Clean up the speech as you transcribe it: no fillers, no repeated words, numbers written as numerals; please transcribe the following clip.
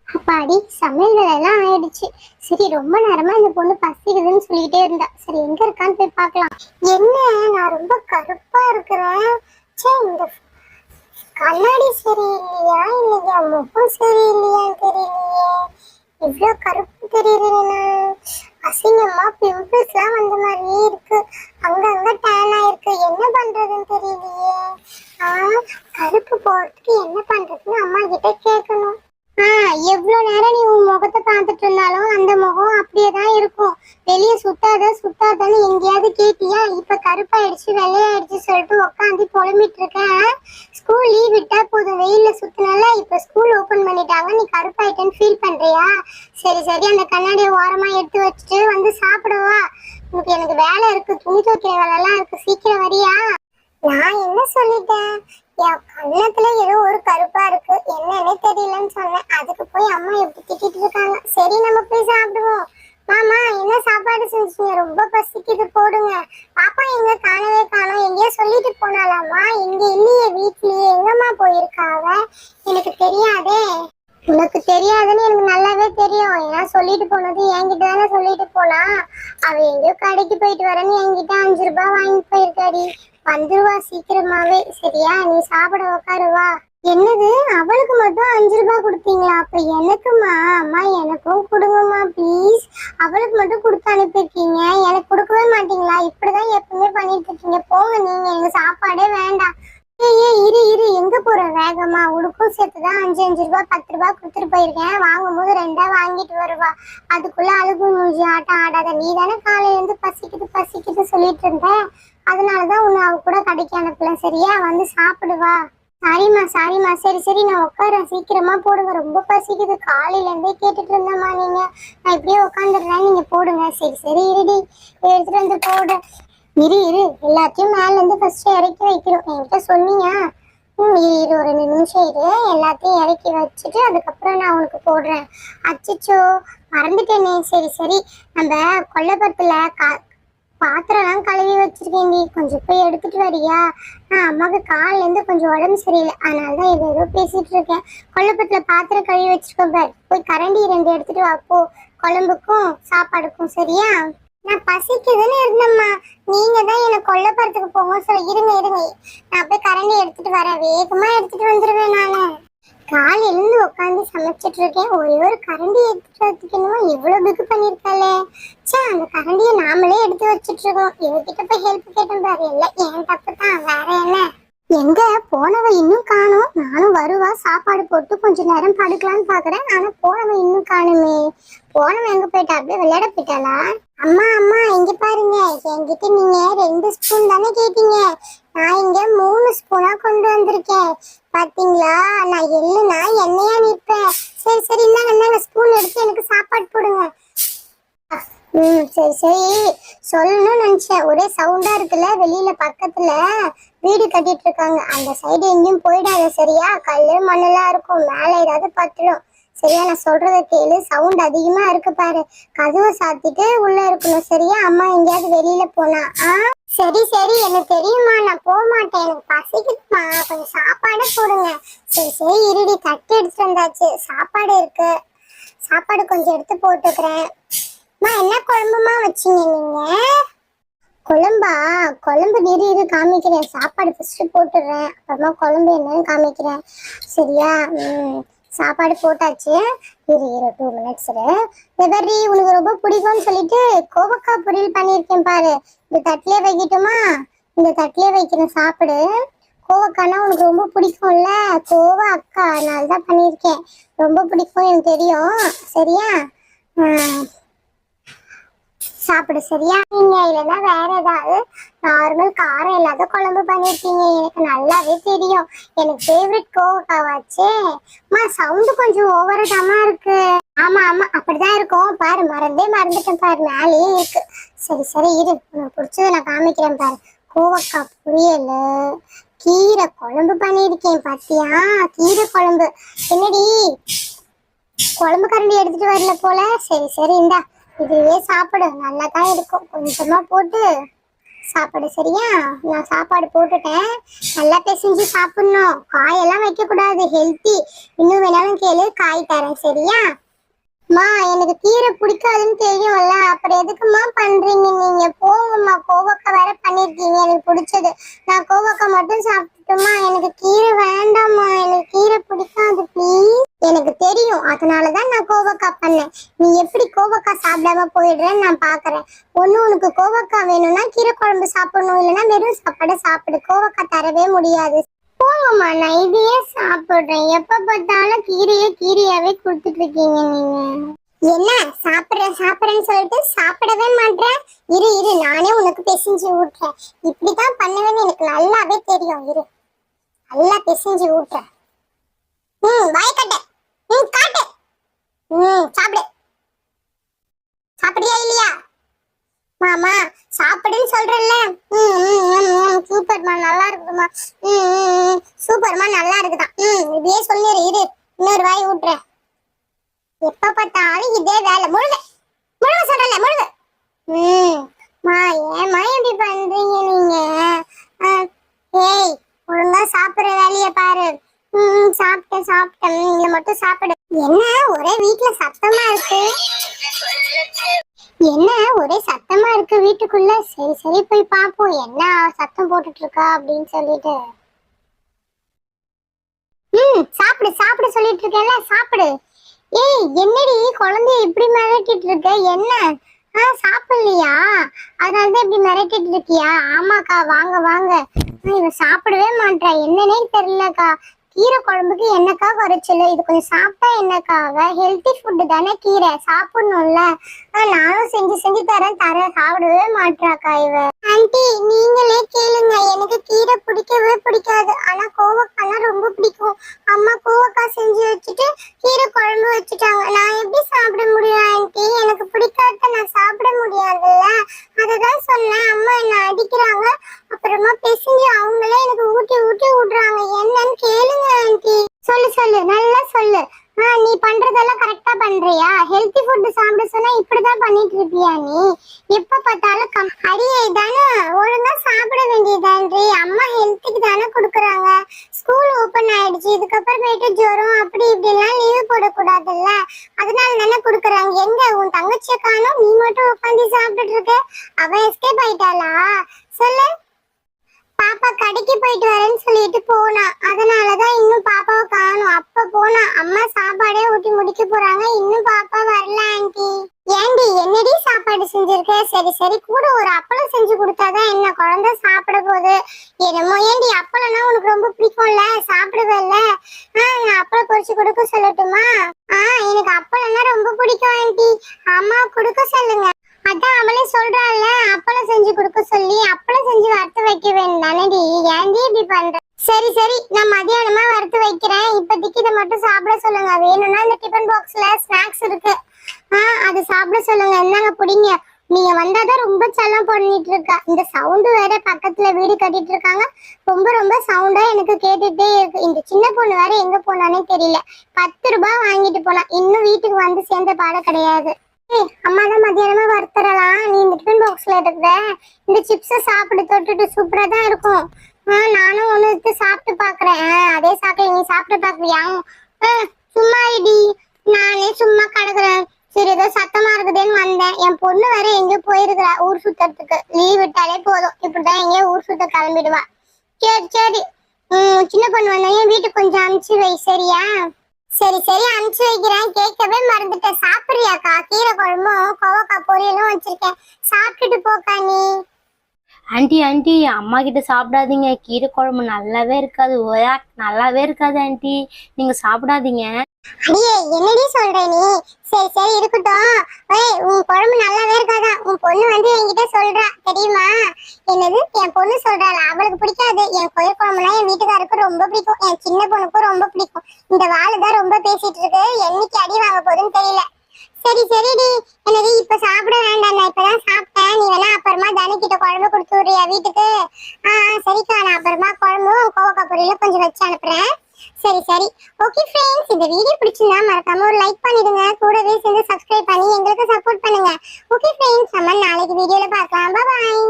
அப்பாடி சமையல் வேலை எல்லாம் ஆயிடுச்சு. சரி ரொம்ப நேரமா இந்த பொண்ணு பசிக்குதுன்னு சொல்லிக்கிட்டே இருந்தா. சரி எங்க இருக்கான்னு போய் பார்க்கலாம். என்ன நான் ரொம்ப கருப்பா இருக்கிறேன். சே, இந்த கண்ணாடி சரியில்லையா இல்லையா முகம் சரியில்லையான்னு தெரியலையே. இவ்வளோ கருப்பு தெரியுதுன்னா அசிங்கமா பிம்பிள்ஸ் எல்லாம் வந்த மாதிரியே இருக்கு. அங்கங்க டேன் ஆயிருக்கு. என்ன பண்றதுன்னு தெரியலையே. கருப்பு போறதுக்கு என்ன பண்றதுன்னு அம்மா கிட்ட கேட்கணும். எவ்வளவு நேரம் நீ உன் முகத்தை பார்த்துட்டு இருந்தாலும் அந்த முகம் அப்படியே தான் இருக்கும். வெளியே சுத்தாதன்னு எங்கேயாவது கேட்டியா? இப்ப கருப்பாயிடுச்சு வெள்ளையாயிடுச்சு சொல்லிட்டு உட்காந்து புலம்பிட்டு இருக்கேன். ஸ்கூல் லீவ் விட்டா போதும், வெயில்ல சுத்தினால இப்ப ஸ்கூல் ஓபன் பண்ணிட்டாங்க, நீ கருப்பாயிட்டேன்னு ஃபீல் பண்றியா? சரி சரி, அந்த கண்ணாடியை ஓரமா எடுத்து வச்சுட்டு வந்து சாப்பிடுவா. எனக்கு வேலை இருக்கு, துணி துவைக்கிற வேலை எல்லாம் இருக்கு, சீக்கிரம் வரியா? நான் என்ன சொல்லிட்டேன்? என் கண்ணத்துல ஏதோ ஒரு கருப்பா இருக்கு, என்னன்னே தெரியலன்னு சொன்னேன். அதுக்கு போய் அம்மா எப்படி திட்டிட்டு இருக்காங்க. சரி நம்ம போய் சாப்பிடுவோம். மாமா என்ன சாப்பாடு செஞ்சீங்க? ரொம்ப பசிக்குது, போடுங்க. பாப்பா எங்க காணவே காணோம், எங்கேயோ சொல்லிட்டு போனாலாமா? இங்க இல்லையே, வீட்லயே. எங்கம்மா போயிருக்கா அவ? எனக்கு தெரியாதே. உனக்கு தெரியாதுன்னு எனக்கு நல்லாவே தெரியும். ஏன்னா சொல்லிட்டு போனது என்கிட்ட தானே சொல்லிட்டு போனா. அவ எங்கேயோ கடைக்கு போயிட்டு வரேன்னு என்கிட்ட 5 ரூபாய் வாங்கிட்டு போயிருக்காடி. வந்துருவா சீக்கிரமாவே. சரியா, நீ சாப்பிட உட்காருவா. என்னது, அவளுக்கு மட்டும் 5 ரூபாய் கொடுத்தீங்களா? அப்ப எனக்குமா? அம்மா எனக்கும் கொடுங்கம்மா ப்ளீஸ். அவளுக்கு மட்டும் கொடுத்து அனுப்பிருக்கீங்க, எனக்கு கொடுக்கவே மாட்டீங்களா? இப்படிதான் எப்பவுமே பண்ணிட்டு இருக்கீங்க. போங்க நீங்க, எனக்கு சாப்பாடே வேண்டாம். இரு இரு, எங்க போற வேகமா? உனக்கும் சேர்த்துதான் 5 ரூபாய் 10 ரூபாய் கொடுத்துட்டு போயிருக்கேன். வாங்கும் போது 2 வாங்கிட்டு வருவா. அதுக்குள்ள அழுகு மூஞ்சி ஆட்டம் ஆடாத. நீ தானே காலையில இருந்து பசிக்குது சொல்லிட்டு இருந்த. அதனாலதான் உன்னை அவ கூட கடைக்கு அனுப்பல. சரியா, வந்து சாப்பிடுவா. சாரிம்மா. சரி சரி, நான் உட்காரேன். சீக்கிரமா போடுங்க, ரொம்ப பசிக்குது. காலையில இருந்தே கேட்டுட்டு இருந்தம்மா நீங்க. நான் இப்படியே உட்காந்துடுறேன், நீங்க போடுங்க. சரி சரி, இருடி எடுத்துட்டு வந்து போடு. இரு, எல்லாத்தையும் மேல இருந்து ஃபர்ஸ்ட் இறக்கி வைக்கணும். என்கிட்ட சொன்னீங்க. இரு, ஒரு 2 நிமிஷம் இரு. எல்லாத்தையும் இறக்கி வச்சுட்டு அதுக்கப்புறம் நான் உனக்கு போடுறேன். அச்சச்சோ, மறந்துட்டேனே. சரி சரி, நம்ம கொல்லைப்புறத்துல பாத்திரம்லாம் கழுவி வச்சிருக்கேன், நீ கொஞ்சம் போய் எடுத்துட்டு வரியா? அம்மாவுக்கு காலில இருந்து கொஞ்சம் உடம்பு சரியில்லை, அதனாலதான் ஏதோ பேசிட்டு இருக்கேன். கொல்லைப்புறத்துல பாத்திரம் கழுவி வச்சிருக்கோம் பார், போய் கரண்டி 2 எடுத்துட்டு வா போ, குழம்புக்கும் சாப்பாடுக்கும். சரியா? நான் பசிக்குதுன்னு இருந்தம்மா, நீங்க தான் என்ன கொல்லைப்புறத்துக்கு போங்க சொல்ல. இருங்க, நான் போய் கரண்டி எடுத்துட்டு வரேன். வேகமா எடுத்துட்டு வந்துருவேன் நானு. காலையில இருந்து உட்காந்து சமைச்சிட்டு இருக்கேன், ஒரே ஒரு கரண்டி எடுத்துட்டு வச்சுக்கணுமா? இவ்வளவு பிகு பண்ணிருக்காளே. சே, அந்த கரண்டியை நாமளே எடுத்து வச்சிட்டு இருக்கோம். இவகிட்ட போய் ஹெல்ப் கேட்டோம் பாரு. இல்லை என் தப்பு தான், வேற என்ன? எங்க போனவ இன்னும் காணோம். நானும் வருவா சாப்பாடு போட்டு கொஞ்ச நேரம் படுக்கலான்னு பாக்குறேன். ஆனா போனவ இன்னும் காணுமே. போனவ எங்க போயிட்டா? அப்படியே விளையாட போயிட்டாளா? அம்மா இங்க பாருங்க, என்கிட்ட நீங்க 2 ஸ்பூன் தானே கேட்டீங்க, நான் இங்க 3 ஸ்பூனா கொண்டு வந்திருக்கேன். பாத்தீங்களா, நான் எள்ளுனா எண்ணெயா நிற்பேன். சரி சரி, இந்தாங்க ஸ்பூன் எடுத்து எனக்கு சாப்பாடு போடுங்க. சரி சரி, சொல்லணும்னு நினைச்சேன். ஒரே சவுண்டா இருக்குல்ல, வெளியில பக்கத்துல வீடு கட்டிட்டு இருக்காங்க. அந்த சைடு எங்கேயும் போயிடாத சரியா? கல்லு மண்ணெல்லாம் இருக்கும், மேல ஏதாவது பட்டுடும். சரியா, நான் சொல்றத கேளு. சவுண்ட் அதிகமா இருக்கு பாரு, கதவை சாத்திட்டு உள்ள இருக்கணும். சரியா? அம்மா எங்கேயாவது வெளியில போனா. சரி சரி, எனக்கு தெரியுமா, நான் போக மாட்டேன். எனக்கு பசிக்குதுமா, கொஞ்சம் சாப்பாடு போடுங்க. சரி சரி, இருடி, தட்டு எடுத்துட்டு வந்தாச்சு, சாப்பாடு இருக்கு. சாப்பாடு கொஞ்சம் எடுத்து போட்டுக்கிறேன். என்ன குழம்புமா வச்சீங்க நீங்க? குழம்பு இரு காமிக்கிறேன். சாப்பாடு ஃபர்ஸ்ட் போட்டுடுறேன், அப்புறமா குழம்பு என்னன்னு காமிக்கிறேன். சரியா? சாப்பாடு போட்டாச்சு. இரு 2 மினிட்ஸ் இரு. வெவரி, உனக்கு ரொம்ப பிடிக்கும்னு சொல்லிட்டு கோவக்காய் பொரியல் பண்ணியிருக்கேன் பாரு. இந்த தட்டிலே வைக்கட்டுமா? இந்த தட்டிலே வைக்கிறேன், சாப்பிடு. கோவக்காய்னா உனக்கு ரொம்ப பிடிக்கும்ல, கோவா அக்கா, அதனால தான் பண்ணியிருக்கேன். ரொம்ப பிடிக்கும் எனக்கு தெரியும். சரியா? சாப்பிடு. சரியா? நீங்க இல்லைன்னா வேற ஏதாவது நார்மல் காரம் இல்லாத குழம்பு பண்ணிருக்கீங்க, எனக்கு நல்லாவே தெரியும். எனக்கு ஃபேவரட் கோவக்காவாச்சே. சவுண்டு கொஞ்சம் ஓவரதாமா இருக்கு. ஆமா அப்படிதான் இருக்கும் பாரு, மறந்துட்டேன் பாரு, மேலேயே இருக்கு. சரி சரி, இரு, உனக்கு பிடிச்சது நான் காமிக்கிறேன் பாரு. கோவக்காய் பொரியல், கீரை குழம்பு பண்ணிருக்கேன். பாத்தியா, கீரை குழம்பு. என்னடி, குழம்பு கரண்டி எடுத்துட்டு வரல போல. சரி சரி, இந்தா இதுவே சாப்பிடு, நல்லா தான் இருக்கும். கொஞ்சமா போட்டு சாப்பாடு சரியா? நான் சாப்பாடு போட்டுட்டேன். நல்லா பிசைஞ்சு சாப்பிடணும். காயெல்லாம் வைக்க கூடாது, ஹெல்த்தி. இன்னும் வேணாலும் கேளு, காய் தரேன் சரியா? மா எனக்கு கீரை பிடிக்காதுன்னு தெரியும்ல, அப்புறம் எதுக்குமா பண்றீங்க நீங்க? போங்கம்மா, கோவக்காய் வேற பண்ணிருக்கீங்க எனக்கு பிடிச்சது. நான் கோவக்காய் மட்டும் சாப்பிட்டுமா, எனக்கு கீரை வேண்டாம்மா, எனக்கு கீரை பிடிக்காது ப்ளீஸ். எனக்கு தெரியும், அதனாலதான் நான் கோவக்காய் பண்ணேன். நீ எப்படி கோவக்காய் சாப்பிடாம போயிடுறேன்னு நான் பாக்குறேன். ஒண்ணு உனக்கு கோவக்காய் வேணும்னா கீரை குழம்பு சாப்பிடணும், இல்லைன்னா வெறும் சாப்பாடு சாப்பிடு. கோவக்காய் தரவே முடியாது. போங்கம்மா, நான் இதையே சாப்பிடுறேன். எப்ப பார்த்தாலும் கீரையாவே கொடுத்துட்டு இருக்கீங்க நீங்க. என்ன சாப்பிடுறேன்னு சொல்லிட்டு சாப்பிடவே மாட்டேன். இரு நானே உனக்கு பிசைஞ்சு ஊட்டுறேன். இப்படிதான் பண்ணுவேன்னு எனக்கு நல்லாவே தெரியும். இரு, நல்லா பிசைஞ்சு ஊட்டுறேன். வாய் கட்ட. காட்டு. சாப்பிடு. சாப்பிடுறியா இல்லையா? மாமா சாப்பிடுன்னு சொல்றேன்ல. சூப்பர்மா, நல்லா இருக்குமா? சூப்பர்மா, நல்லா இருக்குதான். இப்படியே சொல்லிடு. இரு, இன்னொரு வாய் ஊட்டுறேன். எப்ப பார்த்தாலும் இதே வேலை. முழுகு சொல்றல, முழுகு. ஏமா எப்படி பண்றீங்க நீங்க? ஏய், ஒழுங்கா சாப்பிடுற வேலைய பாரு. சாப்பிட்டேன். இதை மட்டும் சாப்பிடு. என்ன ஒரே வீட்டுல சத்தமா இருக்கு? என்ன ஒரே சத்தமா இருக்கு வீட்டுக்குள்ள? சரி போய் பாப்போம், என்ன சத்தம் போட்டுட்டு இருக்கா அப்படின்னு சொல்லிட்டு. சாப்பிடு சொல்லிட்டு இருக்கேன்ல, சாப்பிடு. ஏய், என்னடி குழந்தைய இப்படி மிரட்டிட்டு இருக்க? என்ன சாப்பிடலையா? அதனாலதான் இப்படி மிரட்டிட்டு இருக்கியா? ஆமாக்கா, வாங்க. இவன் சாப்பிடவே மாட்டா, என்னன்னே தெரியலக்கா. கீரை குழம்புக்கு என்னக்கா குறைச்சல? இது கொஞ்சம் சாப்பிட்டா என்னக்கா? ஹெல்த்தி ஃபுட்டு தானே கீரை, சாப்பிடணும்ல. நானும் செஞ்சு தரேன் சாப்பிடவே மாட்டாக்கா இவ. ஆண்டி, நீங்களே கேளுங்க, எனக்கு கீரை பிடிக்கவே பிடிக்காது. ஆனா கோவக்காய்லாம் ரொம்ப பிடிக்கும். அம்மா கோவக்காய் செஞ்சு வச்சுட்டு கீரை குழம்பு வச்சுட்டாங்க. நான் எப்படி சாப்பிட முடியும் ஆண்டி? எனக்கு பிடிக்காத நான் சாப்பிட முடியாதுல்ல. அததான் சொன்னேன். அம்மா என்ன அடிக்கிறாங்க, அப்புறமா பிசைஞ்சு அவங்களே எனக்கு ஊட்டி விடுறாங்க. என்னன்னு கேளுங்க ஆண்டி. சொல்லு, நல்லா சொல்லு. நீ பண்றதெல்லாம் கரெக்டா பண்றியா? ஹெல்த்தி ஃபுட் சாப்பிட சொன்னா இப்படிதான் பண்ணிட்டு இருப்பியா நீ? எப்ப பார்த்தாலும் அடியே தானே, ஒழுங்கா சாப்பிட வேண்டியதான்றி. அம்மா ஹெல்த்துக்கு தானே கொடுக்குறாங்க. ஸ்கூல் ஓபன் ஆயிடுச்சு, இதுக்கப்புறமேட்டு ஜுரம் அப்படி இப்படிலாம் லீவ் போடக்கூடாதுல்ல, அதனால தானே கொடுக்குறாங்க. எங்க உன் தங்கச்சியை காணோம், நீ மட்டும் உட்காந்து சாப்பிட்டுட்டு இருக்க. அவ எஸ்கேப் ஆயிட்டாளா? சொல்லு. பாப்பா கடைக்கு போயிட்டு வரேன்னு சொல்லிட்டு போனா, அதனாலதான் இன்னும் பாப்பாவை காணும். அப்ப போனா அம்மா சாப்பாடே ஊட்டி முடிக்க போறாங்க, இன்னும் பாப்பா வரல ஆண்டி. ஏண்டி, என்னடி சாப்பாடு செஞ்சிருக்க? சரி கூட ஒரு அப்பளம் செஞ்சு கொடுத்தாதான் என்ன குழந்தை சாப்பிட போகுது. என்னமோ ஏண்டி, அப்பளம்னா உனக்கு ரொம்ப பிடிக்கும்ல, சாப்பிடுவல்ல. அப்பளம் பொரிச்சு கொடுக்க சொல்லட்டுமா? எனக்கு அப்பளம்னா ரொம்ப பிடிக்கும் ஆண்டி. அம்மா கொடுக்க சொல்லுங்க. அதான் அவளே சொல்றாள், அப்பளம் செஞ்சு கொடுக்க சொல்லி. அப்பளம் செஞ்சு வறுத்து வைக்க வேண்டானடி, ஏன்டி இப்படி பண்ற? சரி, நான் மதியானமா வறுத்து வைக்கிறேன். இப்போதைக்கு இதை மட்டும் சாப்பிட சொல்லுங்க. வேணும்னா இந்த டிஃபன் பாக்ஸ்ல ஸ்நாக்ஸ் இருக்கு, அது சாப்பிட சொல்லுங்க. என்னங்க பிடிங்க. நீங்க வந்தாதான் ரொம்ப செல்லம் பண்ணிட்டு இருக்கா. இந்த சவுண்டு வேற, பக்கத்துல வீடு கட்டிட்டு இருக்காங்க. ரொம்ப சவுண்டா எனக்கு கேட்டுட்டே இருக்கு. இந்த சின்ன பொண்ணு வேற எங்க போனானே தெரியல. 10 ரூபாய் வாங்கிட்டு போனா, இன்னும் வீட்டுக்கு வந்து சேர்ந்த பாடம் கிடையாது. அம்மா தான் மத்தியானமா வறுத்துறலாம். நீ இந்த டிஃபன் பாக்ஸ்ல இருக்கிற இந்த சிப்ஸை சாப்பிட்டு தொட்டுட்டு சூப்பரா தான் இருக்கும். நானும் ஒண்ணு எடுத்து சாப்பிட்டு பாக்குறேன். அதே சாப்பிட்டு நீ சாப்பிட்டு பாக்குறியா? சும்மா இடி, நானே சும்மா கிடக்குறேன். சரி, ஏதோ சத்தமா இருக்குதுன்னு வந்தேன். என் பொண்ணு வேற எங்க போயிருக்கிறா ஊர் சுத்தறதுக்கு. லீவ் விட்டாலே போதும், இப்படிதான் எங்கேயோ ஊர் சுத்த கிளம்பிடுவா. சரி, சின்ன பொண்ணு வந்தேன், வீட்டுக்கு கொஞ்சம் அனுப்பிச்சு வை சரியா? சரி அனுப்பிச்சு வைக்கிறேன். கேட்கவே மறந்துட்டேன். சாப்பிடுறியாக்கா? கீரை குழம்பும் கோவக்காய் பொரியலும் வச்சிருக்கேன், சாப்பிட்டுட்டு போக்கா நீ. ஆண்டி அம்மா கிட்ட சாப்பிடாதீங்க, கீரை குழம்பு நல்லாவே இருக்காது, நல்லாவே இருக்காது ஆண்டி, நீங்க சாப்பிடாதீங்க. அடியே, என்னடி சொல்ற நீ? சரி இருக்கட்டும். உன் குழம்பு நல்லாவே இருக்காதா? உன் பொண்ணு வந்து என்கிட்ட சொல்றா தெரியுமா? என்னது, என் பொண்ணு சொல்றாள் அவளுக்கு பிடிக்காது. என் கோயில் குழம்புனா என் வீட்டுக்காருக்கு ரொம்ப பிடிக்கும், என் சின்ன பொண்ணுக்கும் ரொம்ப பிடிக்கும். இந்த வாளுதான் ரொம்ப பேசிட்டு இருக்கு, என்னைக்கு அடி வாங்க போகுதுன்னு தெரியல. சரிடி, என்னது இப்ப சாப்பிட வேண்டாம், நான் இப்பதான் சாப்பிட்டேன். நீ வேணா அப்புறமா தனக்கிட்ட குழம்பு கொடுத்து விடுறியா வீட்டுக்கு? சரிக்கா, நான் அப்புறமா குழம்பும் கோவக்காய் பொரியலும் கொஞ்சம் வச்சு அனுப்புறேன். சரி ஓகே ஃப்ரெண்ட்ஸ், இந்த வீடியோ பிடிச்சிருந்தா மறக்காம ஒரு லைக் பண்ணிடுங்க, கூடவே சேர்ந்து சப்ஸ்கிரைப் பண்ணி எங்களுக்கு சப்போர்ட் பண்ணுங்க. ஓகே ஃப்ரெண்ட்ஸ், நம்ம நாளைக்கு வீடியோல பார்க்கலாம். பாய்.